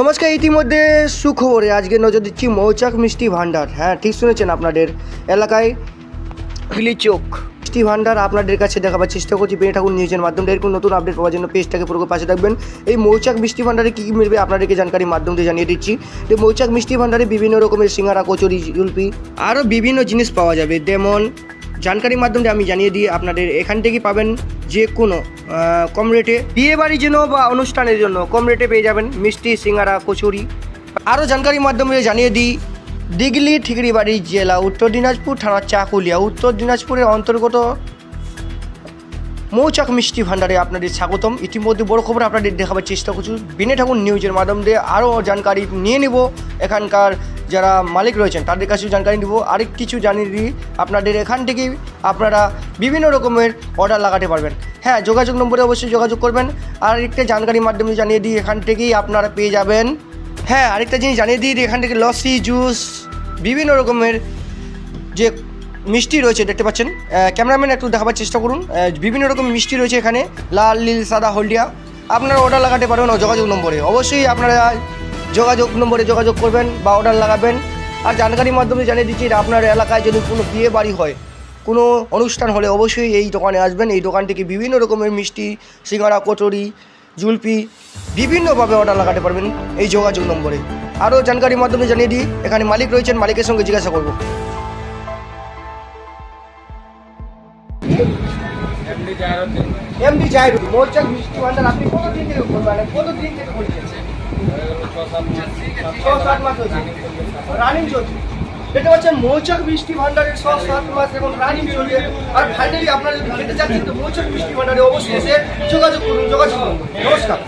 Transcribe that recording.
নমস্কার। ইতিমধ্যে সুখবরে আজকে নজর দিচ্ছি মৌচাক মিষ্টি ভাণ্ডার। হ্যাঁ, ঠিক শুনেছেন, আপনাদের এলাকায় চোখ মিষ্টি ভাণ্ডার আপনাদের কাছে দেখাবার চেষ্টা করছি বেনে ঠাকুর নিউজের মাধ্যমে। এরকম নতুন আপডেট পাওয়ার জন্য পেজটাকে পুরো পাশে থাকবেন। এই মৌচাক মিষ্টি ভাণ্ডারে কী কী মিলবে আপনাদেরকে জানকারির মাধ্যম দিয়ে জানিয়ে দিচ্ছি। এই মৌচাক মিষ্টি ভাণ্ডারে বিভিন্ন রকমের সিঙ্গারা, কচুরি, জুলপি আরও বিভিন্ন জিনিস পাওয়া যাবে। যেমন জানকারির মাধ্যমে আমি জানিয়ে দিই, আপনাদের এখান থেকে পাবেন যে কোনো কম রেটে বিয়েবাড়ির জন্য বা অনুষ্ঠানের জন্য কম রেটে পেয়ে যাবেন মিষ্টি, সিঙ্গারা, কচুরি। আরও জানকারির মাধ্যমে জানিয়ে দিই, দিঘলি ঠিকরিবাড়ি জেলা, উত্তর দিনাজপুর থানা, চাকুলিয়া, উত্তর দিনাজপুরের অন্তর্গত মৌচাক মিষ্টি ভাণ্ডারে আপনাদের স্বাগতম। ইতিমধ্যে বড় খবর আপনাদের দেখাবার চেষ্টা করছি বেনে ঠাকুর নিউজের মাধ্যম দিয়ে। আরও জানকারি নিয়ে নেব, এখানকার যারা মালিক রয়েছেন তাদের কাছেও জানকারি নেব। আরেক কিছু জানিয়ে দিই, আপনাদের এখান থেকেই আপনারা বিভিন্ন রকমের অর্ডার লাগাতে পারবেন। হ্যাঁ, যোগাযোগ নম্বরে অবশ্যই যোগাযোগ করবেন। আর একটা জানকারির মাধ্যমে জানিয়ে দিই, এখান থেকেই আপনারা পেয়ে যাবেন। হ্যাঁ, আরেকটা জিনিস জানিয়ে দিই, এখান থেকে লস্যি, জুস, বিভিন্ন রকমের যে মিষ্টি রয়েছে দেখতে পাচ্ছেন। ক্যামেরাম্যান একটু দেখাবার চেষ্টা করুন। বিভিন্ন রকম মিষ্টি রয়েছে এখানে, লাল, নীল, সাদা, হলদিয়া। আপনারা অর্ডার লাগাতে পারবেন যোগাযোগ নম্বরে। অবশ্যই আপনারা যোগাযোগ নম্বরে যোগাযোগ করবেন বা অর্ডার লাগাবেন। আর জানকারির মাধ্যমে জানিয়ে দিচ্ছি, আপনার এলাকায় যদি কোনো বিয়ে বাড়ি হয়, কোনো অনুষ্ঠান হলে অবশ্যই এই দোকানে আসবেন। এই দোকান থেকে বিভিন্ন রকমের মিষ্টি, সিঙ্গারা, কচুরি, জুলপি বিভিন্নভাবে অর্ডার লাগাতে পারবেন এই যোগাযোগ নম্বরে। আরও জানকারির মাধ্যমে জানিয়ে দিই, এখানে মালিক রয়েছেন, মালিকের সঙ্গে জিজ্ঞাসা করব। এমডি জাহিরুল, মৌচাক মিষ্টি ভাণ্ডার। আপনি কতদিন থেকে করবেন? কতদিন থেকে করছেন? 6-7 মাস হচ্ছে রানিং চলছে। দেখতে পাচ্ছেন মৌচাক মিষ্টি ভাণ্ডারের 6-7 মাস এখন রানিং চলছে। আর ফাইনালি আপনারা যদি খেতে চাচ্ছেন তো মৌচাক মিষ্টি ভাণ্ডারে অবশ্যই এসে যোগাযোগ করুন। নমস্কার।